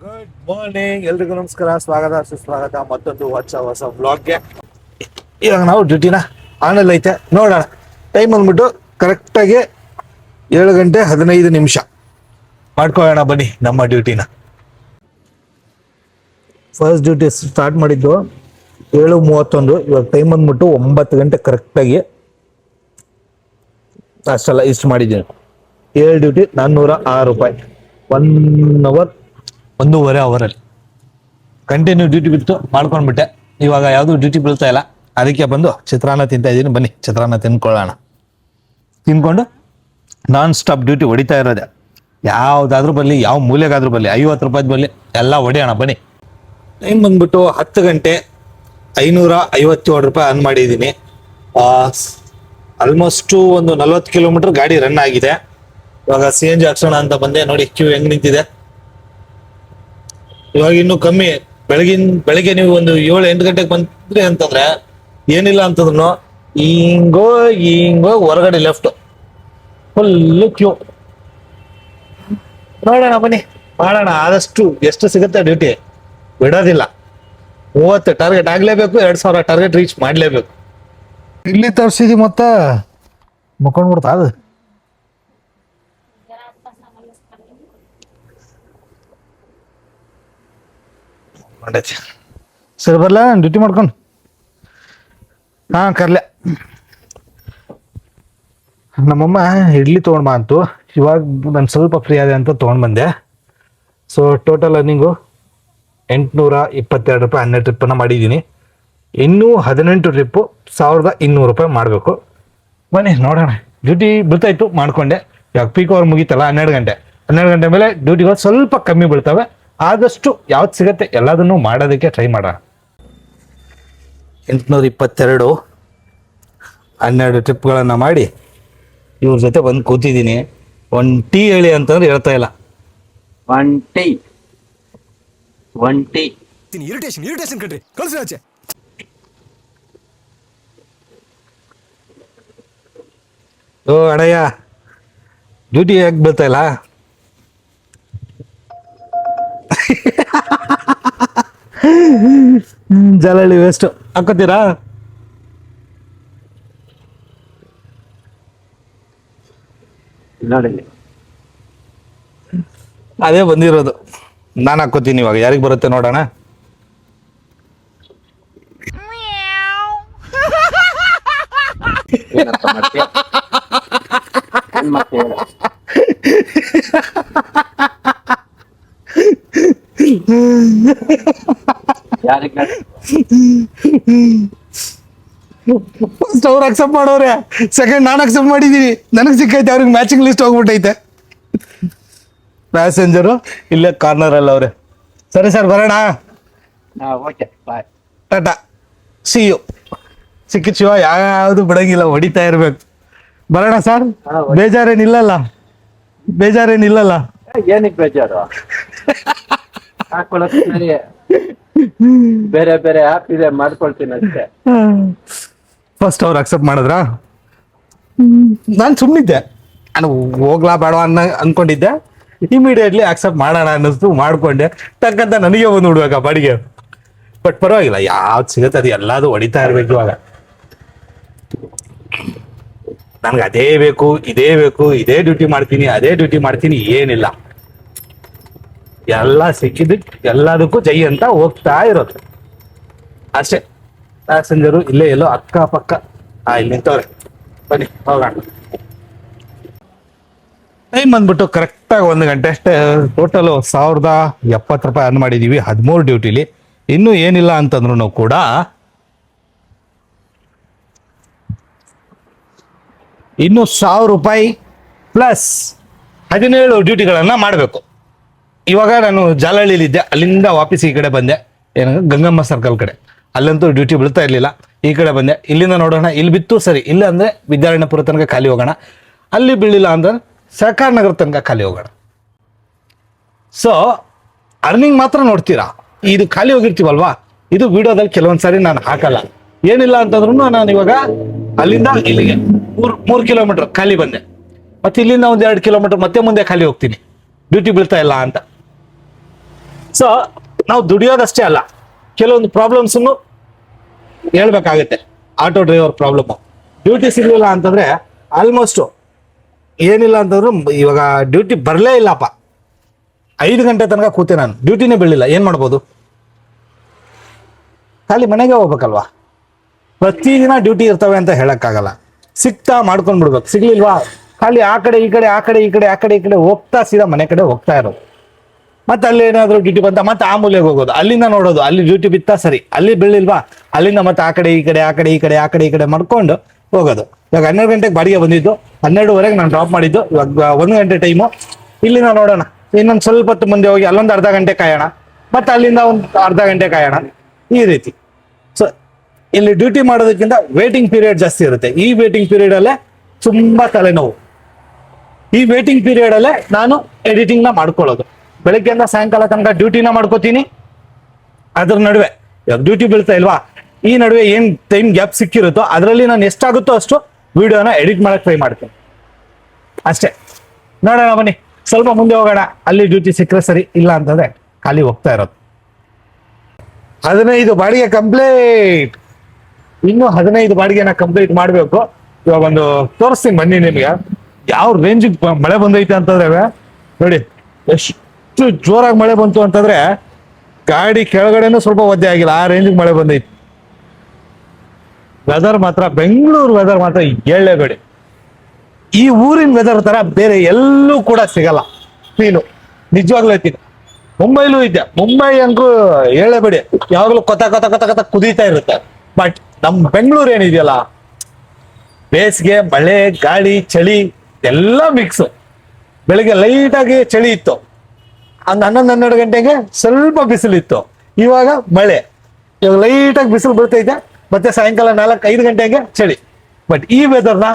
Good morning, ಎಲ್ರಿಗೂ ನಮಸ್ಕಾರ, ಸ್ವಾಗತ ಸುಸ್ವಾಗತ ಮತ್ತೊಂದು ಹೊಸ ಬ್ಲಾಗ್ಗೆ. ಇವಾಗ ನಾವು ಡ್ಯೂಟಿನ ಆನಲ್ಲಿ ಐತೆ ನೋಡೋಣ. ಟೈಮ್ ಅಂದ್ಬಿಟ್ಟು ಕರೆಕ್ಟಾಗಿ 7:15 ಮಾಡ್ಕೊಳ್ಳೋಣ ಬನ್ನಿ ನಮ್ಮ ಡ್ಯೂಟಿನ. ಫಸ್ಟ್ ಡ್ಯೂಟಿ ಸ್ಟಾರ್ಟ್ ಮಾಡಿದ್ದು 7:31. ಇವಾಗ ಟೈಮ್ ಅಂದ್ಬಿಟ್ಟು 9 ಗಂಟೆ ಕರೆಕ್ಟಾಗಿ ಅಷ್ಟೆಲ್ಲ ಇಷ್ಟು ಮಾಡಿದ್ದೀನಿ. 7 ಡ್ಯೂಟಿ 406 ರೂಪಾಯಿ. 1 ಅವರ್ 1.5 ಅವರಲ್ಲಿ ಕಂಟಿನ್ಯೂ ಡ್ಯೂಟಿ ಬಿಟ್ಟು ಮಾಡ್ಕೊಂಡ್ಬಿಟ್ಟೆ. ಇವಾಗ ಯಾವುದು ಡ್ಯೂಟಿ ಬೀಳ್ತಾ ಇಲ್ಲ, ಅದಕ್ಕೆ ಬಂದು ಚಿತ್ರಾನ್ನ ತಿಂತಾ ಇದ್ದೀನಿ. ಬನ್ನಿ ಚಿತ್ರಾನ್ನ ತಿನ್ಕೊಳ್ಳೋಣ. ತಿನ್ಕೊಂಡು ನಾನ್ ಸ್ಟಾಪ್ ಡ್ಯೂಟಿ ಹೊಡಿತಾ ಇರೋದೆ. ಯಾವ್ದಾದ್ರೂ ಬರಲಿ, ಯಾವ ಮೂಲೆಗಾದ್ರೂ ಬರಲಿ, 50 ರೂಪಾಯಿ ಬರಲಿ, ಎಲ್ಲ ಹೊಡೆಯೋಣ ಬನ್ನಿ. ಟೈಮ್ ಬಂದ್ಬಿಟ್ಟು 10 ಗಂಟೆ 557 ರೂಪಾಯಿ ಅರ್ನ್ ಮಾಡಿದ್ದೀನಿ. ಆಲ್ಮೋಸ್ಟು ಒಂದು 40 ಕಿಲೋಮೀಟರ್ ಗಾಡಿ ರನ್ ಆಗಿದೆ. ಇವಾಗ CNG ಹಾಕ್ಸೋಣ ಅಂತ ಬಂದೆ. ನೋಡಿ ಕ್ಯೂ ಹೆಂಗ್ ನಿಂತಿದೆ. ಇವಾಗ ಇನ್ನು ಕಮ್ಮಿ. ಬೆಳಗ್ಗೆ ನೀವು ಒಂದು 7-8 ಗಂಟೆಗೆ ಬಂದ್ರಿ ಅಂತಂದ್ರೆ ಏನಿಲ್ಲ ಅಂತಂದ್ರು ಹಿಂಗೋ ಹೊರಗಡೆ ಲೆಫ್ಟ್ ಫುಲ್ ಕ್ಯೂ. ನೋಡೋಣ ಬನ್ನಿ, ಮಾಡೋಣ. ಆದಷ್ಟು ಎಷ್ಟು ಸಿಗುತ್ತೆ ಡ್ಯೂಟಿ ಬಿಡೋದಿಲ್ಲ. 30 ಟಾರ್ಗೆಟ್ ಆಗ್ಲೇಬೇಕು, 2000 ಟಾರ್ಗೆಟ್ ರೀಚ್ ಮಾಡ್ಲೇಬೇಕು. ಇಲ್ಲಿ ತರ್ಸಿದಿ ಮತ್ತೆ ಮುಕ್ಕೊಂಡ್ಬಿಡ್ತಾ ಅದು. ಸರಿ ಬರ್ಲ ಡ್ಯೂಟಿ ಮಾಡ್ಕೊಂಡು. ಕರ್ಲೆ. ನಮ್ಮಮ್ಮ ಇಡ್ಲಿ ತೊಗೊಂಡ್ ಬಾ ಅಂತು. ಇವಾಗ ನಾನು ಸ್ವಲ್ಪ ಫ್ರೀ ಆದೆ ಅಂತ ತೊಗೊಂಡ್ ಬಂದೆ. ಸೊ ಟೋಟಲ್ ಅರ್ನಿಂಗು 822 ರೂಪಾಯಿ 12 ಟ್ರಿಪ್ಪನ್ನು ಮಾಡಿದ್ದೀನಿ. ಇನ್ನೂ 18 ಟ್ರಿಪ್ಪು 1200 ರೂಪಾಯಿ ಮಾಡಬೇಕು. ಬನ್ನಿ ನೋಡೋಣ. ಡ್ಯೂಟಿ ಬೀಳ್ತಾಯಿತ್ತು ಮಾಡ್ಕೊಂಡೆ. ಇವಾಗ ಪೀಕ್ ಅವರ್ ಮುಗೀತಲ್ಲ 12 ಗಂಟೆ ಮೇಲೆ ಡ್ಯೂಟಿಗಳು ಸ್ವಲ್ಪ ಕಮ್ಮಿ ಬೀಳ್ತವೆ. ಆದಷ್ಟು ಯಾವ್ದು ಸಿಗತ್ತೆ ಎಲ್ಲದನ್ನು ಮಾಡೋದಕ್ಕೆ ಟ್ರೈ ಮಾಡೋಣ. 822 12 ಟ್ರಿಪ್ಗಳನ್ನು ಮಾಡಿ ಇವ್ರ ಜೊತೆ ಬಂದು ಕೂತಿದ್ದೀನಿ. ಒಂದು ಟೀ ಹೇಳಿ ಅಂತಂದ್ರೆ ಹೇಳ್ತಾ ಇಲ್ಲ. ಒನ್ ಟೀ ಇರಿಟೇಷನ್ ಕಣ್ರಿ, ಕಳ್ಸಿ ಆಚೆ. ಓ ಅಡಯ್ಯ, ಡ್ಯೂಟಿ ಹೇಗೆ ಬೀಳ್ತಾ ಇಲ್ಲ? ಜಲಳಿ ವೇಸ್ಟ್ ಹಾಕೋತೀರಾ? ನೋಡಿ ಅದೇ ಬಂದಿರೋದು. ನಾನು ಹಾಕೋತೀನಿ. ಇವಾಗ ಯಾರಿಗೆ ಬರುತ್ತೆ ನೋಡೋಣ. ಏನಪ್ಪ ಮಾಡ್ತೀಯ? ಏನ್ ಮಾಡ್ತೀಯ ಹೇಳು? ಯಾರಿಗೆ? ಫಸ್ಟ್ ಅವ್ರು ಅಕ್ಸೆಪ್ಟ್ ಮಾಡೋರೆ, ಸೆಕೆಂಡ್ ನಾನು ಅಕ್ಸೆಪ್ಟ್ ಮಾಡಿದ್ದೀನಿ. ನನಗೆ ಸಿಕ್ಕೈತೆ, ಅವ್ರಿಗೆ ಮ್ಯಾಚಿಂಗ್ ಲಿಸ್ಟ್ ಹೋಗ್ಬಿಟ್ಟೈತೆ. ಪ್ಯಾಸೆಂಜರು ಇಲ್ಲೇ ಕಾರ್ನರಲ್ಲಿ ಅವ್ರೆ. ಸರಿ ಸರ್ ಬರೋಣ. Okay bye, tata, see you. ಸಿಕ್ಕಿದ್ ಶಿವ ಯಾವುದು ಬಿಡಂಗಿಲ್ಲ, ಹೊಡಿತಾ ಇರ್ಬೇಕು. ಬರೋಣ ಸರ್. ಬೇಜಾರೇನಿಲ್ಲಲ್ಲ? ಏನಕ್ಕೆ ಬೇಜಾರು? ಹಾಕೊಳಕ್ ಬೇರೆ ಬೇರೆ ಆ್ಯಪ್ ಇದೆ, ಮಾಡ್ಕೊಳ್ತೀನಿ ಅಷ್ಟೇ. ಫಸ್ಟ್ ಅವ್ರು ಅಕ್ಸೆಪ್ಟ್ ಮಾಡಿದ್ರಾ? ನಾನು ಸುಮ್ಮನಿದ್ದೆ. ನಾನು ಹೋಗ್ಲಾ ಬೇಡ ಅನ್ಕೊಂಡಿದ್ದೆ. ಇಮಿಡಿಯೇಟ್ಲಿ ಅಕ್ಸೆಪ್ಟ್ ಮಾಡೋಣ ಅನ್ನಿಸ್ತು, ಮಾಡ್ಕೊಂಡೆ. ತಕ್ಕಂತ ನನಗೆ ಬಂದು ಬಿಡ್ಬೇಕಾ ಬಾಡಿಗೆ. ಬಟ್ ಪರವಾಗಿಲ್ಲ, ಯಾವ್ದು ಸಿಗುತ್ತೆ ಅದು ಎಲ್ಲದು ಹೊಡಿತಾ ಇರ್ಬೇಕು. ಇವಾಗ ನನ್ಗೆ ಅದೇ ಬೇಕು, ಇದೇ ಡ್ಯೂಟಿ ಮಾಡ್ತೀನಿ ಏನಿಲ್ಲ. ಎಲ್ಲ ಸಿಕ್ಕಿದ್ದು ಎಲ್ಲದಕ್ಕೂ ಜೈ ಅಂತ ಹೋಗ್ತಾ ಇರೋದು ಅಷ್ಟೇ. ಪ್ಯಾಸೆಂಜರು ಇಲ್ಲೇ ಎಲ್ಲೋ ಅಕ್ಕಪಕ್ಕ ಇಲ್ಲಿ ನಿಂತವ್ರೆ. ಬನ್ನಿ ಹೋಗೋಣ. ಟೈಮ್ ಬಂದ್ಬಿಟ್ಟು ಕರೆಕ್ಟಾಗಿ 1 ಗಂಟೆ ಅಷ್ಟೇ. ಟೋಟಲು 1070 ರೂಪಾಯಿ ಅರ್ನ್ ಮಾಡಿದ್ದೀವಿ 13 ಡ್ಯೂಟಿಲಿ. ಇನ್ನೂ ಏನಿಲ್ಲ ಅಂತಂದ್ರು ಕೂಡ ಇನ್ನು 1000 ರೂಪಾಯಿ ಪ್ಲಸ್ 17 ಡ್ಯೂಟಿಗಳನ್ನು ಮಾಡಬೇಕು. ಇವಾಗ ನಾನು ಜಾಲಹಳ್ಳಿಲಿದ್ದೆ, ಅಲ್ಲಿಂದ ವಾಪಸ್ ಈ ಕಡೆ ಬಂದೆ. ಗಂಗಮ್ಮ ಸರ್ಕಲ್ ಕಡೆ. ಅಲ್ಲಂತೂ ಡ್ಯೂಟಿ ಬೀಳ್ತಾ ಇರಲಿಲ್ಲ. ಈ ಕಡೆ ಬಂದೆ. ಇಲ್ಲಿಂದ ನೋಡೋಣ, ಇಲ್ಲಿ ಬಿತ್ತು ಸರಿ, ಇಲ್ಲ ಅಂದರೆ ವಿದ್ಯಾರಣ್ಯಪುರ ತನಕ ಖಾಲಿ ಹೋಗೋಣ. ಅಲ್ಲಿ ಬೀಳಿಲ್ಲ ಅಂದ್ರೆ ಸರ್ಕಾರ ನಗರ ತನಕ ಖಾಲಿ ಹೋಗೋಣ. ಸೊ ಅರ್ನಿಂಗ್ ಮಾತ್ರ ನೋಡ್ತೀರಾ. ಇದು ಖಾಲಿ ಹೋಗಿರ್ತೀವಲ್ವಾ, ಇದು ವಿಡಿಯೋದಲ್ಲಿ ಕೆಲವೊಂದು ಸಾರಿ ನಾನು ಹಾಕಲ್ಲ. ಏನಿಲ್ಲ ಅಂತಂದ್ರೂ ನಾನು ಇವಾಗ ಅಲ್ಲಿಂದ ಇಲ್ಲಿಗೆ 3 ಕಿಲೋಮೀಟರ್ ಖಾಲಿ ಬಂದೆ. ಮತ್ತೆ ಇಲ್ಲಿಂದ 1-2 ಕಿಲೋಮೀಟರ್ ಮತ್ತೆ ಮುಂದೆ ಖಾಲಿ ಹೋಗ್ತೀನಿ, ಡ್ಯೂಟಿ ಬೀಳ್ತಾ ಇಲ್ಲ ಅಂತ. ಸೊ ನಾವು ದುಡಿಯೋದಷ್ಟೇ ಅಲ್ಲ, ಕೆಲವೊಂದು ಪ್ರಾಬ್ಲಮ್ಸನ್ನು ಹೇಳ್ಬೇಕಾಗತ್ತೆ. ಆಟೋ ಡ್ರೈವರ್ ಪ್ರಾಬ್ಲಮ್, ಡ್ಯೂಟಿ ಸಿಗ್ಲಿಲ್ಲ ಅಂತಂದ್ರೆ ಆಲ್ಮೋಸ್ಟ್ ಏನಿಲ್ಲ ಅಂತಂದ್ರು ಇವಾಗ ಡ್ಯೂಟಿ ಬರಲೇ ಇಲ್ಲಪ್ಪ, 5 ಗಂಟೆ ತನಕ ಕೂತೆ ನಾನು, ಡ್ಯೂಟಿನೇ ಬೀಳಿಲ್ಲ, ಏನ್ ಮಾಡ್ಬೋದು? ಖಾಲಿ ಮನೆಗೆ ಹೋಗ್ಬೇಕಲ್ವಾ. ಪ್ರತಿದಿನ ಡ್ಯೂಟಿ ಇರ್ತವೆ ಅಂತ ಹೇಳಕ್ಕಾಗಲ್ಲ, ಸಿಗ್ತಾ ಮಾಡ್ಕೊಂಡ್ ಬಿಡ್ಬೇಕು. ಸಿಗ್ಲಿಲ್ವಾ ಖಾಲಿ ಆ ಕಡೆ ಈ ಕಡೆ ಆ ಕಡೆ ಈ ಕಡೆ ಆ ಕಡೆ ಈ ಕಡೆ ಹೋಗ್ತಾ ಸೀದಾ ಮನೆ ಕಡೆ ಹೋಗ್ತಾ ಇರೋದು. ಮತ್ತೆ ಅಲ್ಲಿ ಏನಾದ್ರು ಡ್ಯೂಟಿ ಬಂತ ಮತ್ತೆ ಆ ಮೂಲೆಗೆ ಹೋಗೋದು, ಅಲ್ಲಿಂದ ನೋಡೋದು, ಅಲ್ಲಿ ಡ್ಯೂಟಿ ಬಿತ್ತಾ ಸರಿ, ಅಲ್ಲಿ ಬೀಳಿಲ್ವಾ ಅಲ್ಲಿಂದ ಮತ್ತೆ ಆ ಕಡೆ ಈ ಕಡೆ ಆ ಕಡೆ ಈ ಕಡೆ ಆ ಕಡೆ ಈ ಕಡೆ ಮಾಡ್ಕೊಂಡು ಹೋಗೋದು. ಇವಾಗ 12 ಗಂಟೆಗೆ ಬಾಡಿಗೆ ಬಂದಿದ್ದು, 12:30 ನಾನು ಡ್ರಾಪ್ ಮಾಡಿದ್ದು. ಇವಾಗ 1 ಗಂಟೆ ಟೈಮು, ಇಲ್ಲಿಂದ ನೋಡೋಣ ಇನ್ನೊಂದು ಸ್ವಲ್ಪ ಹೊತ್ತು ಮುಂದೆ ಹೋಗಿ ಅಲ್ಲೊಂದು ಅರ್ಧ ಗಂಟೆ ಕಾಯೋಣ, ಮತ್ತೆ ಅಲ್ಲಿಂದ ಒಂದು ಅರ್ಧ ಗಂಟೆ ಕಾಯೋಣ, ಈ ರೀತಿ. ಸೊ ಇಲ್ಲಿ ಡ್ಯೂಟಿ ಮಾಡೋದಕ್ಕಿಂತ ವೇಟಿಂಗ್ ಪೀರಿಯಡ್ ಜಾಸ್ತಿ ಇರುತ್ತೆ. ಈ ವೇಟಿಂಗ್ ಪೀರಿಯಡ್ ಅಲ್ಲೇ ತುಂಬಾ ತಲೆನೋವು. ಈ ವೇಟಿಂಗ್ ಪೀರಿಯಡ್ ಅಲ್ಲೇ ನಾನು ಎಡಿಟಿಂಗ್ ನ ಮಾಡ್ಕೊಳ್ಳೋದು. ಬೆಳಗ್ಗೆಯಿಂದ ಸಾಯಂಕಾಲ ತನಕ ಡ್ಯೂಟಿನ ಮಾಡ್ಕೋತೀನಿ, ಅದ್ರ ನಡುವೆ ಡ್ಯೂಟಿ ಬೀಳ್ತಾ ಇಲ್ವಾ, ಈ ನಡುವೆ ಏನ್ ಟೈಮ್ ಗ್ಯಾಪ್ ಸಿಕ್ಕಿರುತ್ತೋ ಅದರಲ್ಲಿ ನಾನು ಎಷ್ಟಾಗುತ್ತೋ ಅಷ್ಟು ವಿಡಿಯೋನ ಎಡಿಟ್ ಮಾಡಕ್ ಟ್ರೈ ಮಾಡ್ತೀನಿ ಅಷ್ಟೇ. ನೋಡೋಣ ಬನ್ನಿ, ಸ್ವಲ್ಪ ಮುಂದೆ ಹೋಗೋಣ. ಅಲ್ಲಿ ಡ್ಯೂಟಿ ಸಿಕ್ಕರೆ ಸರಿ, ಇಲ್ಲ ಅಂತಂದ್ರೆ ಖಾಲಿ ಹೋಗ್ತಾ ಇರೋದು. 15 ಬಾಡಿಗೆ ಕಂಪ್ಲೀಟ್, ಇನ್ನು 15 ಬಾಡಿಗೆನ ಕಂಪ್ಲೀಟ್ ಮಾಡ್ಬೇಕು. ಇವಾಗ ಒಂದು ತೋರಿಸ್ತೀನಿ ಬನ್ನಿ ನಿಮ್ಗೆ, ಯಾವ ರೇಂಜ್ ಮಳೆ ಬಂದೈತೆ ಅಂತಂದ್ರೆ ನೋಡಿ, ಎಷ್ಟು ಜೋರಾಗಿ ಮಳೆ ಬಂತು ಅಂತಂದ್ರೆ ಗಾಡಿ ಕೆಳಗಡೆನೂ ಸ್ವಲ್ಪ ಒದ್ದೆ ಆಗಿಲ್ಲ, ಆ ರೇಂಜಿಗೆ ಮಳೆ ಬಂದೈತಿ. ವೆದರ್ ಮಾತ್ರ ಬೆಂಗಳೂರು ವೆದರ್ ಮಾತ್ರ ಹೇಳಲೇಬೇಡಿ, ಈ ಊರಿನ ವೆದರ್ ತರ ಬೇರೆ ಎಲ್ಲೂ ಕೂಡ ಸಿಗಲ್ಲ ಫೀಲು. ನಿಜವಾಗ್ಲೂ ಐತೀನಿ, ಮುಂಬೈಲೂ ಇದ್ದೆ, ಮುಂಬೈ ಅಂದ್ರೂ ಹೇಳಬೇಡಿ, ಯಾವಾಗ್ಲೂ ಕೊತ ಕೊತ ಕೊತ ಕೊತ ಕುದೀತಾ ಇರುತ್ತೆ. ಬಟ್ ನಮ್ ಬೆಂಗಳೂರು ಏನಿದೆಯಲ್ಲ, ಬೇಸಿಗೆ ಮಳೆ ಗಾಳಿ ಚಳಿ ಎಲ್ಲ ಮಿಕ್ಸ್. ಬೆಳಿಗ್ಗೆ ಲೈಟ್ ಆಗಿ ಚಳಿ ಇತ್ತು, ಒಂದು 11-12 ಗಂಟೆಗೆ ಸ್ವಲ್ಪ ಬಿಸಿಲಿತ್ತು, ಇವಾಗ ಮಳೆ, ಇವಾಗ ಲೈಟ್ ಆಗಿ ಬಿಸಿಲು ಬರ್ತೈತೆ, ಮತ್ತೆ ಸಾಯಂಕಾಲ 4-5 ಗಂಟೆಗೆ ಚಳಿ. ಬಟ್ ಈ ವೆದರ್ನ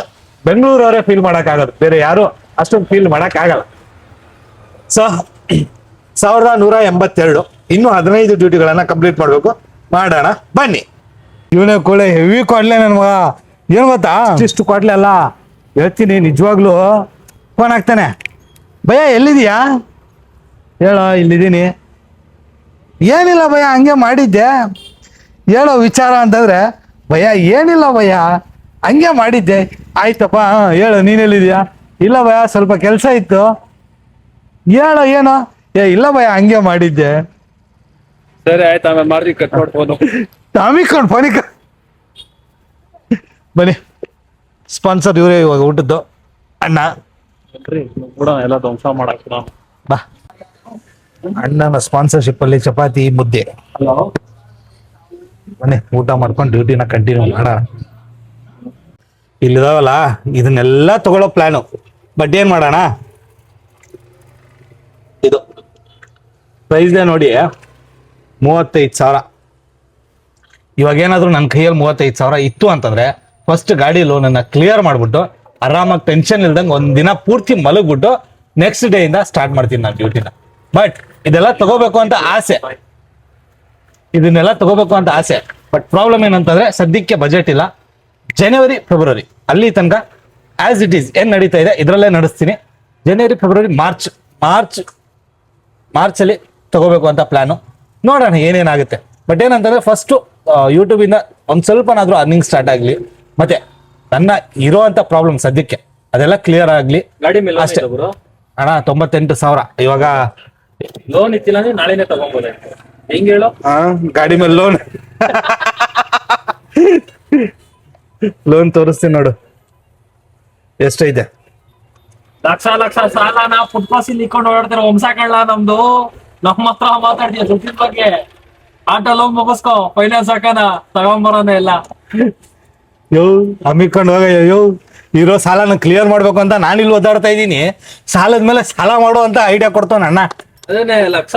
ಬೆಂಗಳೂರವರೇ ಫೀಲ್ ಮಾಡಕ್ಕಾಗದು, ಬೇರೆ ಯಾರು ಅಷ್ಟೊಂದು ಫೀಲ್ ಮಾಡಕ್ಕಾಗಲ್ಲ. ಸೊ 1182, ಇನ್ನು 15 ಡ್ಯೂಟಿಗಳನ್ನ ಕಂಪ್ಲೀಟ್ ಮಾಡ್ಬೇಕು, ಮಾಡೋಣ ಬನ್ನಿ. ಇವನೇ ಕೋಳೆ ಹೆವಿ ಕೊಡ್ಲೆ ನನ್ ಮಗ, ಏನ್ ಗೊತ್ತಾ, ಇಷ್ಟು ಕೊಡ್ಲೆ ಅಲ್ಲ ಹೇಳ್ತೀನಿ, ನಿಜವಾಗ್ಲು ಫೋನ್ ಹಾಕ್ತಾನೆ, ಭಯ ಎಲ್ಲಿದೀಯಾ ಹೇಳೋ, ಇಲ್ಲಿದ್ದೀನಿ. ಏನಿಲ್ಲ ಭಯ ಹಂಗೆ ಮಾಡಿದ್ದೆ, ಹೇಳೋ ವಿಚಾರ ಅಂತಂದ್ರೆ, ಭಯ ಏನಿಲ್ಲ ಭಯ ಹಂಗೆ ಮಾಡಿದ್ದೆ. ಆಯ್ತಪ್ಪ ಹೇಳು, ನೀನೆಲ್ಲಿದ್ಯಾ? ಇಲ್ಲ ಭಯ ಸ್ವಲ್ಪ ಕೆಲಸ ಇತ್ತು. ಹೇಳೋ ಏನೋ, ಇಲ್ಲ ಭಯ ಹಂಗೆ ಮಾಡಿದ್ದೆ. ಸರಿ ಆಯ್ತು, ಆಮೇಲೆ ಮಾಡ್ರಿ, ಕಟ್ ಮಾಡ್ಬೋದು. ತಾಮಿಕೊಂಡು ಫೋನಿಕ ಬನ್ನಿ. ಸ್ಪಾನ್ಸರ್ ಇವರೇ ಇವಾಗ ಊಟದ್ದು ಅಣ್ಣ, ಕೂಡ ಎಲ್ಲ ಧ್ವಂಸ ಮಾಡಕ್ ಬಾ. ಅಣ್ಣನ ಸ್ಪಾನ್ಸರ್ಶಿಪ್ ಅಲ್ಲಿ ಚಪಾತಿ ಮುದ್ದೆ. ಹಲೋ, ಬನ್ನಿ ಊಟ ಮಾಡ್ಕೊಂಡು ಡ್ಯೂಟಿನ ಕಂಟಿನ್ಯೂ ಮಾಡೋಣ. ಇಲ್ಲಿದಾವಲ್ಲ ಇದನ್ನೆಲ್ಲ ತಗೊಳ್ಳೋ ಪ್ಲಾನು, ಬಟ್ ಏನ್ ಮಾಡೋಣ, ಇದು ಪ್ರೈಸ್ನೇ ನೋಡಿ 35,000. ಇವಾಗ ಏನಾದ್ರು ನನ್ನ ಕೈಯಲ್ಲಿ 35,000 ಇತ್ತು ಅಂತಂದ್ರೆ ಫಸ್ಟ್ ಗಾಡಿ ಲೋನ್ ಅನ್ನ ಕ್ಲಿಯರ್ ಮಾಡ್ಬಿಟ್ಟು ಆರಾಮಾಗಿ ಟೆನ್ಷನ್ ಇಲ್ದಂಗೆ ಒಂದಿನ ಪೂರ್ತಿ ಮಲಗ್ಬಿಟ್ಟು ನೆಕ್ಸ್ಟ್ ಡೇ ಇಂದ ಸ್ಟಾರ್ಟ್ ಮಾಡ್ತೀನಿ ನಾನು ಡ್ಯೂಟಿನ. ಬಟ್ ಇದೆಲ್ಲ ತಗೋಬೇಕು ಅಂತ ಆಸೆ, ಇದನ್ನೆಲ್ಲ ತಗೋಬೇಕು ಅಂತ ಆಸೆ. ಬಟ್ ಪ್ರಾಬ್ಲಮ್ ಏನಂತಂದ್ರೆ ಸದ್ಯಕ್ಕೆ ಬಜೆಟ್ ಇಲ್ಲ. ಜನವರಿ ಫೆಬ್ರವರಿ ಅಲ್ಲಿ ತನಕ ಆಸ್ ಇಟ್ ಈಸ್ ಏನ್ ನಡೀತಾ ಇದೆ ಇದರಲ್ಲೇ ನಡೆಸ್ತೀನಿ. ಜನವರಿ ಫೆಬ್ರವರಿ ಮಾರ್ಚ್ ಅಲ್ಲಿ ತಗೋಬೇಕು ಅಂತ ಪ್ಲಾನು. ನೋಡೋಣ ಏನೇನಾಗುತ್ತೆ. ಬಟ್ ಏನಂತಂದ್ರೆ ಫಸ್ಟ್ ಯೂಟ್ಯೂಬ್ ಇಂದ ಒಂದ್ ಸ್ವಲ್ಪನಾದ್ರೂ ಅರ್ನಿಂಗ್ ಸ್ಟಾರ್ಟ್ ಆಗ್ಲಿ, ಮತ್ತೆ ನನ್ನ ಇರೋ ಅಂತ ಪ್ರಾಬ್ಲಮ್ ಸದ್ಯಕ್ಕೆ ಅದೆಲ್ಲ ಕ್ಲಿಯರ್ ಆಗ್ಲಿ ಗಾಡಿ ಮೇಲೆ ಅಷ್ಟೇ. ಅಣ್ಣ 98,000 ಇವಾಗ ಲೋನ್ ಇತ್ತಿಲ್ಲ ಅಂದ್ರೆ ನಾಳೆನೆ ತಗೊಂಬೋದೆ. ಹೆಂಗ್ ಹೇಳು, ಗಾಡಿ ಮೇಲೆ ಲೋನ್ ತೋರಿಸ್ತೀನಿ ನೋಡು ಎಷ್ಟೈತೆ. ಲಕ್ಷ ಸಾಲ ನಾ ಫುಟ್ಪಾಸಿಲ್ ಇಕ್ಕೊಂಡು ಓಡಾಡ್ತಾರೆ ವಂಶ ಕಳ್ಳ ನಮ್ದು. ನಮ್ಮ ಹತ್ರ ಮಾತಾಡ್ತೀಯ ದುಡ್ಡಿನ ಬಗ್ಗೆ. ಆಟೋ ಲೋನ್ ಮುಗಿಸ್ಕೊ, ಫೈನಾನ್ಸ್ ಹಾಕನ ತಗೊಂಬರೋಣ ಎಲ್ಲ. ಹಮ್ಮಿಕೊಂಡು ಹೋಗ ಇರೋ ಸಾಲನ ಕ್ಲಿಯರ್ ಮಾಡ್ಬೇಕು ಅಂತ ನಾನಿಲ್ಲಿ ಓದಾಡ್ತಾ ಇದ್ದೀನಿ. ಸಾಲದ ಮೇಲೆ ಸಾಲ ಮಾಡೋ ಅಂತ ಐಡಿಯಾ ಕೊಡ್ತಾವ ಅಣ್ಣ. ಅದೇನೆ ಲಕ್ಷ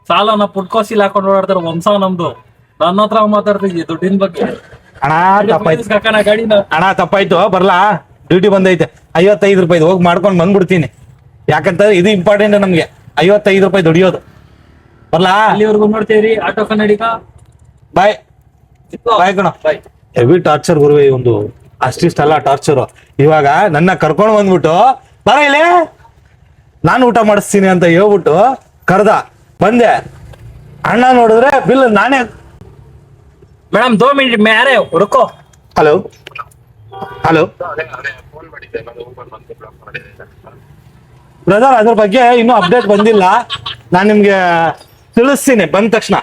ಸಾಲನ ಫುಟ್ಪಾಸಿಲ್ ಹಾಕೊಂಡು ಓಡಾಡ್ತಾರೆ ವಂಶ ನಮ್ದು. ನನ್ನ ಹತ್ರ ಮಾತಾಡ್ತಿದ್ಯ ದುಡ್ಡಿನ ಬಗ್ಗೆ. ಅಣ್ಣ ತಪ್ಪಾಯ್ತು ಹಾಕನ ಗಾಡಿನ. ಅಣ್ಣ ತಪ್ಪಾಯ್ತು, ಬರ್ಲಾ ಡ್ಯೂಟಿ ಬಂದೈತೆ. 55 ರೂಪಾಯಿ ಹೋಗಿ ಮಾಡ್ಕೊಂಡು ಬಂದ್ಬಿಡ್ತೀನಿ. ಯಾಕಂತಂದ್ರೆ ಇದು ಇಂಪಾರ್ಟೆಂಟ್ ನಮ್ಗೆ, 55 ರೂಪಾಯಿ ದುಡಿಯೋದು. ಬರ್ಲಾ ಅಲ್ಲಿವರೆಗೂ ನೋಡ್ತೀರಿ ಆಟೋ ಕನ್ನಡಿಗ. ಬಾಯ್ ಬಾಯ್ ಕಣ. ಬಾಯ್. ಹೆವಿ ಟಾರ್ಚರ್ ಗುರುವೆ ಒಂದು, ಅಷ್ಟಿಷ್ಟಲ್ಲ ಟಾರ್ಚರು. ಇವಾಗ ನನ್ನ ಕರ್ಕೊಂಡು ಬಂದ್ಬಿಟ್ಟು ಬರ ಇಲ್ಲೇ ನಾನು ಊಟ ಮಾಡಿಸ್ತೀನಿ ಅಂತ ಹೇಳ್ಬಿಟ್ಟು ಕರ್ದ. ಬಂದೆ, ಅಣ್ಣ ನೋಡಿದ್ರೆ ಬಿಲ್ ನಾನೇ. ಮೇಡಮ್ 2 ಮಿನಿಟ್ ಮೇ ಅರೆ ರುಕೋ. ಹಲೋ ಹಲೋ ಬ್ರದರ್, ಅದ್ರ ಬಗ್ಗೆ ಇನ್ನೂ ಅಪ್ಡೇಟ್ ಬಂದಿಲ್ಲ. ನಾನು ನಿಮ್ಗೆ ತಿಳಿಸ್ತೀನಿ ಬಂದ ತಕ್ಷಣ.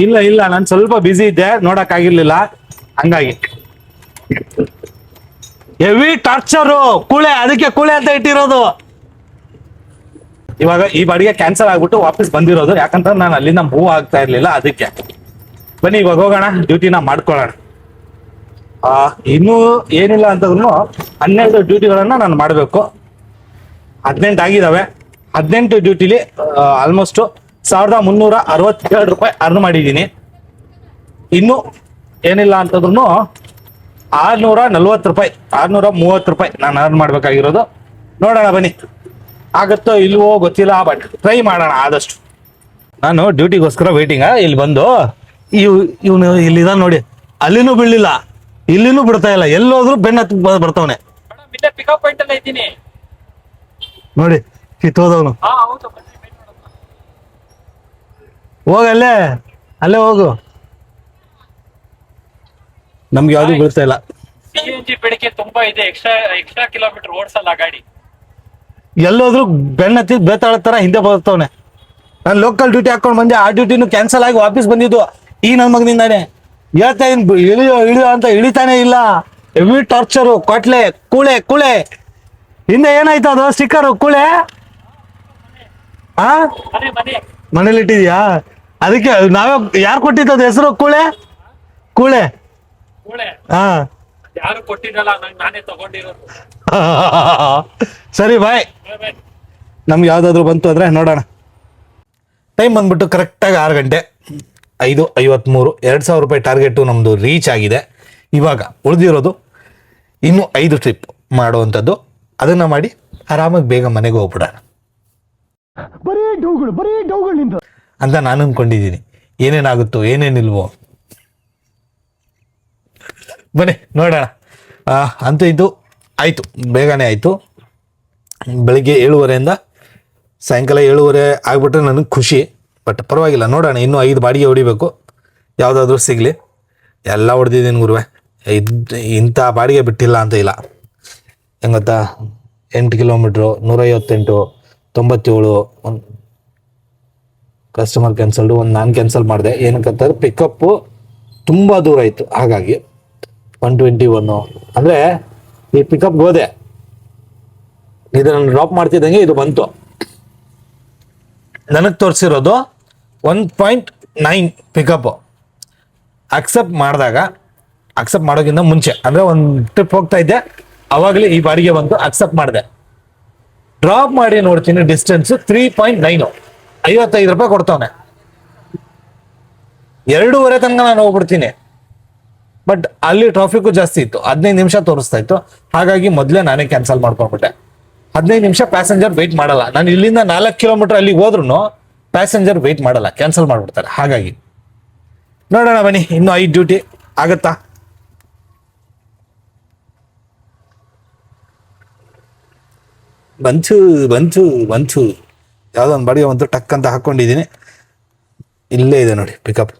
ಇಲ್ಲ ಇಲ್ಲ, ನಾನು ಸ್ವಲ್ಪ ಬಿಸಿ ಇದ್ದೆ, ನೋಡಕ್ ಆಗಿರ್ಲಿಲ್ಲ, ಹಂಗಾಗಿ. ಹೆವಿ ಟಾರ್ಚರು, ಕೂಳೆ, ಅದಕ್ಕೆ ಕೂಳೆ ಅಂತ ಇಟ್ಟಿರೋದು. ಇವಾಗ ಈ ಬಾಡಿಗೆ ಕ್ಯಾನ್ಸಲ್ ಆಗ್ಬಿಟ್ಟು ವಾಪಸ್ ಬಂದಿರೋದು, ಯಾಕಂತಂದ್ರೆ ನಾನು ಅಲ್ಲಿಂದ ಮೂವ್ ಆಗ್ತಾ ಇರ್ಲಿಲ್ಲ, ಅದಕ್ಕೆ. ಬನ್ನಿ ಇವಾಗ ಹೋಗೋಣ, ಡ್ಯೂಟಿನ ಮಾಡ್ಕೊಳ್ಳೋಣ. ಇನ್ನೂ ಏನಿಲ್ಲ ಅಂತಂದ್ರೂ 12 ಡ್ಯೂಟಿಗಳನ್ನ ನಾನು ಮಾಡಬೇಕು. 18 ಆಗಿದಾವೆ. 18 ಡ್ಯೂಟಿಲಿ ಆಲ್ಮೋಸ್ಟ್ 1367 ರೂಪಾಯಿ ಅರ್ನ್ ಮಾಡಿದ್ದೀನಿ. ಇನ್ನು ಏನಿಲ್ಲ ಅಂತಂದ್ರೂ 640 ರೂಪಾಯಿ, 630 ರೂಪಾಯಿ ನಾನು ಅರ್ನ್ ಮಾಡ್ಬೇಕಾಗಿರೋದು. ನೋಡೋಣ ಬನ್ನಿ, ಆಗತ್ತೋ ಇಲ್ವೋ ಗೊತ್ತಿಲ್ಲ, ಬಟ್ ಟ್ರೈ ಮಾಡೋಣ ಆದಷ್ಟು. ನಾನು ಡ್ಯೂಟಿಗೋಸ್ಕರ ವೇಟಿಂಗ್. ಇಲ್ಲಿ ಬಂದು ಇವನು ಇಲ್ಲಿದ ನೋಡಿ, ಅಲ್ಲಿನೂ ಬೀಳಿಲ್ಲ, ಇಲ್ಲಿನೂ ಬಿಡ್ತಾ ಇಲ್ಲ, ಎಲ್ಲೋದ್ರು ಬೆನ್ನ ಬರ್ತಾವನೆ ಮೇಡಮ್ ಇಲ್ಲೇ ಪಿಕಪ್ ಪಾಯಿಂಟ್ ಅಲ್ಲೇ ಇದ್ದೀನಿ. ನೋಡಿ, ಕಿತ್ತೋದವನು. ಹಾ ಹೌದು, ಬನ್ನಿ wait ಮಾಡೋಣ. ಹೋಗ ಅಲ್ಲೇ, ಅಲ್ಲೇ ಹೋಗು. ನಮ್ಗೆ ಯಾವ್ದು ಬೀಳ್ತಾ ಇಲ್ಲ. CNG ಬೆಳಗ್ಗೆ ತುಂಬಾ ಇದೆ, ಎಕ್ಸ್ಟ್ರಾ ಕಿಲೋಮೀಟರ್ ಓಡಿಸಲ್ಲ ಗಾಡಿ. ಎಲ್ಲೋದ್ರು ಬೆನ್ನತ್ತಿ ಬೇತಾಳ ತರ ಹಿಂದೆ ಬರ್ತಾವನೆ. ನಾನು ಲೋಕಲ್ ಡ್ಯೂಟಿ ಹಾಕೊಂಡ್ ಬಂದೆ, ಆ ಡ್ಯೂಟಿನೂ ಕ್ಯಾನ್ಸಲ್ ಆಗಿ ವಾಪಸ್ ಬಂದಿದ್ದು ಈ ನನ್ನ ಮಗನಿಂದಾನೆ. ಹೇಳ್ತಾ ಇಳಿಯೋ ಇಳಿಯೋ ಅಂತ ಇಳಿತಾನೆ ಇಲ್ಲ. ಹೆವಿ ಟಾರ್ಚರು, ಕೊಟ್ಲೆ, ಕೂಳೆ ಕೂಳೆ. ಹಿಂದೆ ಏನಾಯ್ತು ಅದು ಸ್ಟಿಕ್ಕರು ಕೂಳೆ? ಆ ಮನೆ ಮನೇಲಿ ಇಟ್ಟಿದ್ಯಾ? ಅದಕ್ಕೆ ನಾವೇ, ಯಾರು ಕೊಟ್ಟಿದ್ದು ಹೆಸರು? ಕೂಳೆ ಕೂಳೆ. ಕೂಳೆ ಹಾ ಯಾರು ಕೊಟ್ಟಿದ್ದಲ್ಲ, ನಾನೇ ತಗೊಂಡಿರೋದು. ಸರಿ ಬಾಯ್. ನಮ್ಗೆ ಯಾವ್ದಾದ್ರು ಬಂತು ಅಂದ್ರೆ ನೋಡೋಣ. ಟೈಮ್ ಬಂದ್ಬಿಟ್ಟು ಕರೆಕ್ಟಾಗಿ 6 ಗಂಟೆ 5:53. 2000 ರೂಪಾಯಿ ಟಾರ್ಗೆಟು ನಮ್ಮದು ರೀಚ್ ಆಗಿದೆ. ಇವಾಗ ಉಳಿದಿರೋದು ಇನ್ನೂ 5 ಟ್ರಿಪ್ ಮಾಡುವಂಥದ್ದು. ಅದನ್ನು ಮಾಡಿ ಆರಾಮಾಗಿ ಬೇಗ ಮನೆಗೆ ಹೋಗ್ಬಿಡೋಣ ಅಂತ ನಾನು ಅಂದ್ಕೊಂಡಿದ್ದೀನಿ. ಏನೇನಾಗುತ್ತೋ ಏನೇನಿಲ್ವೋ ಬನ್ನಿ ನೋಡೋಣ. ಅಂತೂ ಇದು ಆಯಿತು, ಬೇಗನೆ ಆಯಿತು. ಬೆಳಿಗ್ಗೆ 7:30 ಸಾಯಂಕಾಲ 7:30 ಆಗ್ಬಿಟ್ರೆ ನನಗೆ ಖುಷಿ. ಬಟ್ ಪರವಾಗಿಲ್ಲ, ನೋಡೋಣ. ಇನ್ನೂ 5 ಬಾಡಿಗೆ ಹೊಡಿಬೇಕು, ಯಾವುದಾದ್ರೂ ಸಿಗಲಿ. ಎಲ್ಲ ಹೊಡೆದಿದ್ದೀನಿ ಗುರುವೆ, ಇಂಥ ಬಾಡಿಗೆ ಬಿಟ್ಟಿಲ್ಲ ಅಂತ ಇಲ್ಲ. ಹೆಂಗೆ ಗೊತ್ತಾ, 8 ಕಿಲೋಮೀಟ್ರು, 158, 97. ಒಂದು ಕಸ್ಟಮರ್ ಕ್ಯಾನ್ಸಲ್ಡು, ಒಂದು ನಾನು ಕ್ಯಾನ್ಸಲ್ ಮಾಡಿದೆ. ಏನಕ್ಕಂತಂದ್ರೆ ಪಿಕಪ್ಪು ತುಂಬ ದೂರ ಇತ್ತು, ಹಾಗಾಗಿ 121. ಅಂದರೆ ಈ ಪಿಕಪ್ಗೆ ಹೋದೆ, ಇದನ್ನು ಡ್ರಾಪ್ ಮಾಡ್ತಿದ್ದಂಗೆ ಇದು ಬಂತು. ನನಗೆ ತೋರಿಸಿರೋದು 1.9 ಪಿಕಪ್ಪು. ಅಕ್ಸೆಪ್ಟ್ ಮಾಡೋಕ್ಕಿಂತ ಮುಂಚೆ, ಅಂದರೆ ಒಂದು ಟ್ರಿಪ್ ಹೋಗ್ತಾ ಇದ್ದೆ, ಅವಾಗಲೇ ಈ ಬಾಡಿಗೆ ಬಂತು, ಅಕ್ಸೆಪ್ಟ್ ಮಾಡಿದೆ. ಡ್ರಾಪ್ ಮಾಡಿ ನೋಡ್ತೀನಿ ಡಿಸ್ಟೆನ್ಸು 3.9, 55 ರೂಪಾಯಿ ಕೊಡ್ತಾವನೆ. 2:30 ತನಕ ನಾನು ಹೋಗ್ಬಿಡ್ತೀನಿ. ಬಟ್ ಅಲ್ಲಿ ಟ್ರಾಫಿಕ್ಕು ಜಾಸ್ತಿ ಇತ್ತು, 15 ನಿಮಿಷ ತೋರಿಸ್ತಾ ಇತ್ತು. ಹಾಗಾಗಿ ಮೊದಲೇ ನಾನೇ ಕ್ಯಾನ್ಸಲ್ ಮಾಡ್ಕೊಂಡ್ಬಿಟ್ಟೆ. 15 ನಿಮಿಷ ಪ್ಯಾಸೆಂಜರ್ ವೆಯ್ಟ್ ಮಾಡಲ್ಲ. ನಾನು ಇಲ್ಲಿಂದ 4 ಕಿಲೋಮೀಟರ್ ಅಲ್ಲಿಗೆ ಹೋದ್ರೂ ಪ್ಯಾಸೆಂಜರ್ ವೆಯ್ಟ್ ಮಾಡಲ್ಲ, ಕ್ಯಾನ್ಸಲ್ ಮಾಡ್ಬಿಡ್ತಾರೆ. ಹಾಗಾಗಿ ನೋಡೋಣ ಬನ್ನಿ, ಇನ್ನೂ 5 ಡ್ಯೂಟಿ ಆಗತ್ತಾ? ಬಂತು ಯಾವುದೋ ಒಂದು ಬಾಡಿಗೆ ಬಂತು, ಟಕ್ ಅಂತ ಹಾಕ್ಕೊಂಡಿದ್ದೀನಿ. ಇಲ್ಲೇ ಇದೆ ನೋಡಿ ಪಿಕಪ್.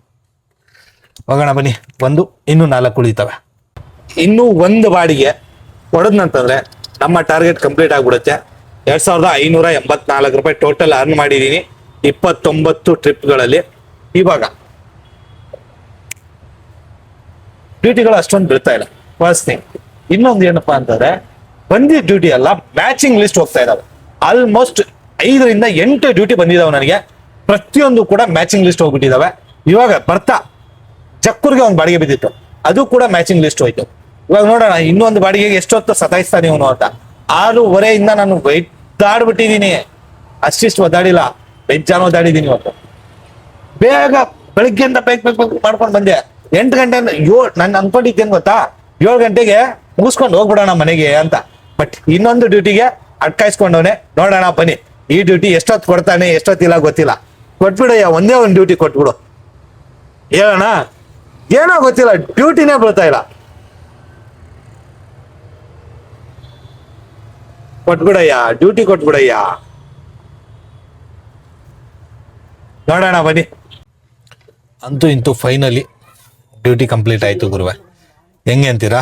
ಹೋಗೋಣ ಬನ್ನಿ. ಇನ್ನೂ 4 ಉಳಿತವೆ. ಇನ್ನೂ 1 ಬಾಡಿಗೆ ಹೊಡೆದ್ನಂತಂದ್ರೆ ನಮ್ಮ ಟಾರ್ಗೆಟ್ ಕಂಪ್ಲೀಟ್ ಆಗ್ಬಿಡುತ್ತೆ. 2584 ರೂಪಾಯಿ ಟೋಟಲ್ ಅರ್ನ್ ಮಾಡಿದ್ದೀನಿ 29 ಟ್ರಿಪ್ಗಳಲ್ಲಿ. ಇವಾಗ ಡ್ಯೂಟಿಗಳು ಅಷ್ಟೊಂದು ಬೀಳ್ತಾ ಇಲ್ಲ, ಫಸ್ಟ್ ಥಿಂಗ್. ಇನ್ನೊಂದು ಏನಪ್ಪಾ ಅಂತಂದ್ರೆ, ಬಂದಿದ್ದ ಡ್ಯೂಟಿ ಎಲ್ಲ ಮ್ಯಾಚಿಂಗ್ ಲಿಸ್ಟ್ ಹೋಗ್ತಾ ಇದಾವೆ. ಆಲ್ಮೋಸ್ಟ್ 5 ರಿಂದ 8 ಡ್ಯೂಟಿ ಬಂದಿದಾವೆ ನನಗೆ. ಪ್ರತಿಯೊಂದು ಕೂಡ ಮ್ಯಾಚಿಂಗ್ ಲಿಸ್ಟ್ ಹೋಗ್ಬಿಟ್ಟಿದಾವೆ. ಇವಾಗ ಬರ್ತಾ ಜಕ್ಕೂರ್ಗೆ ಒಂದು ಬಾಡಿಗೆ ಬಿದ್ದಿತ್ತು, ಅದು ಕೂಡ ಮ್ಯಾಚಿಂಗ್ ಲಿಸ್ಟ್ ಹೋಯ್ತು. ಇವಾಗ ನೋಡೋಣ ಇನ್ನೊಂದು ಬಾಡಿಗೆಗೆ ಎಷ್ಟೊತ್ತು ಸತಾಯಿಸ್ತಾನೆ ಇವನು ಅಂತ. 6:30 ನಾನು ಒದ್ದಾಡ್ಬಿಟ್ಟಿದ್ದೀನಿ. ಅಷ್ಟಿಷ್ಟು ಒದ್ದಾಡಿಲ್ಲ, ಬೆಜ್ಜಾನ ಒದ್ದಾಡಿದ್ದೀನಿ ಇವತ್ತು. ಬೇಗ ಬೆಳಿಗ್ಗೆಯಿಂದ ಬೇಗ ಮಾಡ್ಕೊಂಡು ಬಂದೆ. 8 ಗಂಟೆ ನಾನು ಅನ್ಕೊಂಡಿದ್ದೇನು ಗೊತ್ತಾ, 7 ಗಂಟೆಗೆ ಮುಗಿಸ್ಕೊಂಡು ಹೋಗ್ಬಿಡೋಣ ಮನೆಗೆ ಅಂತ. ಬಟ್ ಇನ್ನೊಂದು ಡ್ಯೂಟಿಗೆ ಅಟ್ಕಾಯಿಸ್ಕೊಂಡವನೆ. ನೋಡೋಣ ಬನ್ನಿ, ಈ ಡ್ಯೂಟಿ ಎಷ್ಟೊತ್ತು ಕೊಡ್ತಾನೆ ಎಷ್ಟೊತ್ತಿಲ್ಲ ಗೊತ್ತಿಲ್ಲ. ಕೊಟ್ಬಿಡಯ್ಯ, ಒಂದೇ ಒಂದು ಡ್ಯೂಟಿ ಕೊಟ್ಬಿಡು, ಹೇಳೋಣ. ಏನೋ ಗೊತ್ತಿಲ್ಲ, ಡ್ಯೂಟಿನೇ ಬೀಳ್ತಾ ಇಲ್ಲ. ಕೊಟ್ಬಿಡಯ್ಯ, ಡ್ಯೂಟಿ ಕೊಟ್ಬಿಡಯ್ಯ. ನೋಡೋಣ ಬನ್ನಿ. ಅಂತೂ ಇಂತೂ ಫೈನಲಿ ಡ್ಯೂಟಿ ಕಂಪ್ಲೀಟ್ ಆಯಿತು ಗುರುವೆ. ಹೆಂಗೆ ಅಂತೀರಾ?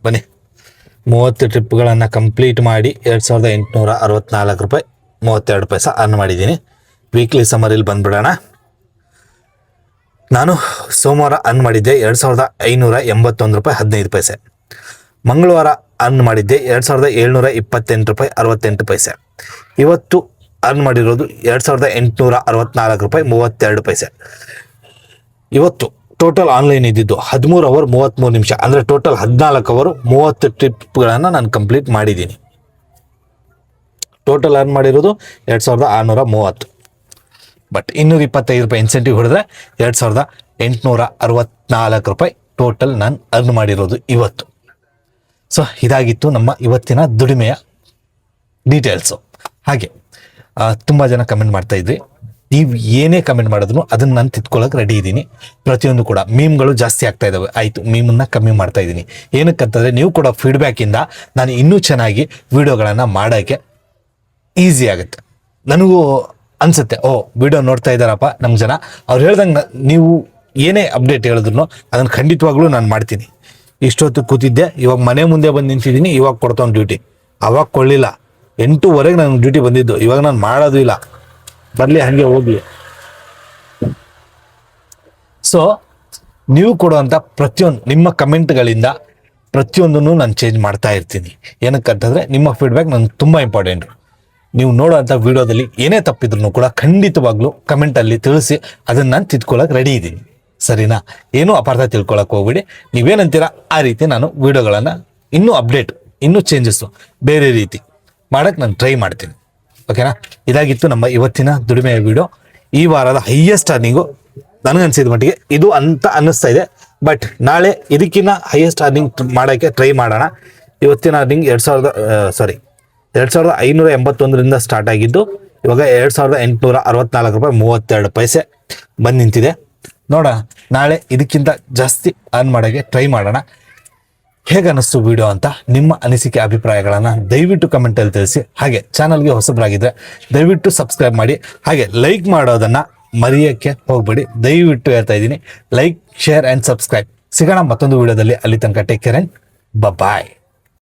ಬನ್ನಿ. 30 ಟ್ರಿಪ್ಗಳನ್ನು ಕಂಪ್ಲೀಟ್ ಮಾಡಿ 2864 ರೂಪಾಯಿ 32 ಪೈಸೆ ಅರ್ನ್ ಮಾಡಿದ್ದೀನಿ. ವೀಕ್ಲಿ ಸಮರಿಲಿ ಬಂದ್ಬಿಡೋಣ. ನಾನು ಸೋಮವಾರ ಅರ್ನ್ ಮಾಡಿದ್ದೆ 2581 ರೂಪಾಯಿ 15 ಪೈಸೆ. ಮಂಗಳವಾರ ಅರ್ನ್ ಮಾಡಿದ್ದೆ 2728 ರೂಪಾಯಿ 68 ಪೈಸೆ. ಇವತ್ತು ಅರ್ನ್ ಮಾಡಿರೋದು 2864 ರೂಪಾಯಿ 32 ಪೈಸೆ. ಇವತ್ತು ಟೋಟಲ್ ಆನ್ಲೈನ್ ಇದ್ದಿದ್ದು 13 ಅವರ್ 33 ನಿಮಿಷ, ಅಂದರೆ ಟೋಟಲ್ 14 ಅವರ್ 30 ಟ್ರಿಪ್ಗಳನ್ನು ನಾನು ಕಂಪ್ಲೀಟ್ ಮಾಡಿದ್ದೀನಿ. ಟೋಟಲ್ ಅರ್ನ್ ಮಾಡಿರೋದು 2630. ಬಟ್ 225 ರೂಪಾಯಿ ಇನ್ಸೆಂಟಿವ್ ಹೊಡೆದ್ರೆ 2864 ರೂಪಾಯಿ ಟೋಟಲ್ ನಾನು ಅರ್ನ್ ಮಾಡಿರೋದು ಇವತ್ತು. ಸೊ ಇದಾಗಿತ್ತು ನಮ್ಮ ಇವತ್ತಿನ ದುಡಿಮೆಯ ಡೀಟೇಲ್ಸು. ಹಾಗೆ ತುಂಬ ಜನ ಕಮೆಂಟ್ ಮಾಡ್ತಾ ಇದ್ರಿ. ನೀವು ಏನೇ ಕಮೆಂಟ್ ಮಾಡಿದ್ರು ಅದನ್ನು ನಾನು ತಿದ್ಕೊಳ್ಳೋಕೆ ರೆಡಿ ಇದ್ದೀನಿ. ಪ್ರತಿಯೊಂದು ಕೂಡ ಮೀಮ್ಗಳು ಜಾಸ್ತಿ ಆಗ್ತಾ ಇದ್ದಾವೆ. ಆಯಿತು, ಮೀಮನ್ನು ಕಮ್ಮಿ ಮಾಡ್ತಾ ಇದ್ದೀನಿ. ಏನಕ್ಕಂತಂದರೆ ನೀವು ಕೊಡೋ ಫೀಡ್ಬ್ಯಾಕಿಂದ ನಾನು ಇನ್ನೂ ಚೆನ್ನಾಗಿ ವಿಡಿಯೋಗಳನ್ನು ಮಾಡೋಕ್ಕೆ ಈಸಿ ಆಗುತ್ತೆ. ನನಗೂ ಅನಿಸುತ್ತೆ, ಓ ವಿಡಿಯೋ ನೋಡ್ತಾ ಇದ್ದಾರಪ್ಪ ನಮ್ಮ ಜನ, ಅವ್ರು ಹೇಳ್ದಂಗೆ ನೀವು ಏನೇ ಅಪ್ಡೇಟ್ ಹೇಳಿದ್ರು ಅದನ್ನು ಖಂಡಿತವಾಗ್ಲೂ ನಾನು ಮಾಡ್ತೀನಿ. ಇಷ್ಟೊತ್ತು ಕೂತಿದ್ದೆ, ಇವಾಗ ಮನೆ ಮುಂದೆ ಬಂದು ನಿಂತಿದ್ದೀನಿ, ಇವಾಗ ಕೊಡ್ತಾನೆ ಡ್ಯೂಟಿ. ಅವಾಗ ಕೊಳ್ಳಿಲ್ಲ, 8:00ವರೆಗೆ ನನಗೆ ಡ್ಯೂಟಿ ಬಂದಿದ್ದು. ಇವಾಗ ನಾನು ಮಾಡೋದು ಇಲ್ಲ, ಬರಲಿ ಹಾಗೆ ಹೋಗಲಿ. ಸೊ ನೀವು ಕೊಡುವಂಥ ಪ್ರತಿಯೊಂದು ನಿಮ್ಮ ಕಮೆಂಟ್ಗಳಿಂದ ಪ್ರತಿಯೊಂದನ್ನು ನಾನು ಚೇಂಜ್ ಮಾಡ್ತಾ ಇರ್ತೀನಿ. ಏನಕ್ಕಂತಂದರೆ ನಿಮ್ಮ ಫೀಡ್ಬ್ಯಾಕ್ ನನಗೆ ತುಂಬ ಇಂಪಾರ್ಟೆಂಟು. ನೀವು ನೋಡೋವಂಥ ವಿಡಿಯೋದಲ್ಲಿ ಏನೇ ತಪ್ಪಿದ್ರು ಕೂಡ ಖಂಡಿತವಾಗ್ಲೂ ಕಮೆಂಟಲ್ಲಿ ತಿಳಿಸಿ, ಅದನ್ನು ನಾನು ತಿದ್ಕೊಳ್ಳೋಕೆ ರೆಡಿ ಇದ್ದೀನಿ. ಸರಿನಾ? ಏನೂ ಅಪಾರ್ಥ ತಿಳ್ಕೊಳಕ್ಕೆ ಹೋಗ್ಬಿಡಿ. ನೀವೇನಂತೀರ ಆ ರೀತಿ ನಾನು ವಿಡಿಯೋಗಳನ್ನು ಇನ್ನೂ ಅಪ್ಡೇಟ್, ಇನ್ನೂ ಚೇಂಜಸ್ಸು ಬೇರೆ ರೀತಿ ಮಾಡೋಕ್ಕೆ ನಾನು ಟ್ರೈ ಮಾಡ್ತೀನಿ. ಓಕೆನಾ? ಇದಾಗಿತ್ತು ನಮ್ಮ ಇವತ್ತಿನ ದುಡಿಮೆಯ ವಿಡಿಯೋ. ಈ ವಾರದ ಹೈಯೆಸ್ಟ್ ಅರ್ನಿಂಗು ನನಗನ್ಸಿದ ಮಟ್ಟಿಗೆ ಇದು ಅಂತ ಅನ್ನಿಸ್ತಾ ಇದೆ. ಬಟ್ ನಾಳೆ ಇದಕ್ಕಿಂತ ಹೈಯೆಸ್ಟ್ ಅರ್ನಿಂಗ್ ಮಾಡೋಕ್ಕೆ ಟ್ರೈ ಮಾಡೋಣ. ಇವತ್ತಿನ ಅರ್ನಿಂಗ್ 2581ರಿಂದ ಸ್ಟಾರ್ಟ್ ಆಗಿದ್ದು ಇವಾಗ 2864 ರೂಪಾಯಿ 32 ಪೈಸೆ ಬಂದು ನಿಂತಿದೆ. ನೋಡೋಣ, ನಾಳೆ ಇದಕ್ಕಿಂತ ಜಾಸ್ತಿ ಅರ್ನ್ ಮಾಡೋಕ್ಕೆ ಟ್ರೈ ಮಾಡೋಣ. ಹೇಗೆ ಅನ್ನಿಸ್ತು ವಿಡಿಯೋ ಅಂತ ನಿಮ್ಮ ಅನಿಸಿಕೆ ಅಭಿಪ್ರಾಯಗಳನ್ನು ದಯವಿಟ್ಟು ಕಮೆಂಟಲ್ಲಿ ತಿಳಿಸಿ. ಹಾಗೆ ಚಾನಲ್ಗೆ ಹೊಸಬರಾಗಿದ್ದರೆ ದಯವಿಟ್ಟು ಸಬ್ಸ್ಕ್ರೈಬ್ ಮಾಡಿ. ಹಾಗೆ ಲೈಕ್ ಮಾಡೋದನ್ನು ಮರೆಯೋಕ್ಕೆ ಹೋಗಬೇಡಿ. ದಯವಿಟ್ಟು ಹೇಳ್ತಾ ಇದ್ದೀನಿ, ಲೈಕ್, ಶೇರ್ ಆ್ಯಂಡ್ ಸಬ್ಸ್ಕ್ರೈಬ್. ಸಿಗೋಣ ಮತ್ತೊಂದು ವಿಡಿಯೋದಲ್ಲಿ. ಅಲ್ಲಿ ತನಕ ಟೇಕ್ ಕೇರ್ ಆ್ಯಂಡ್ ಬಾಯ್.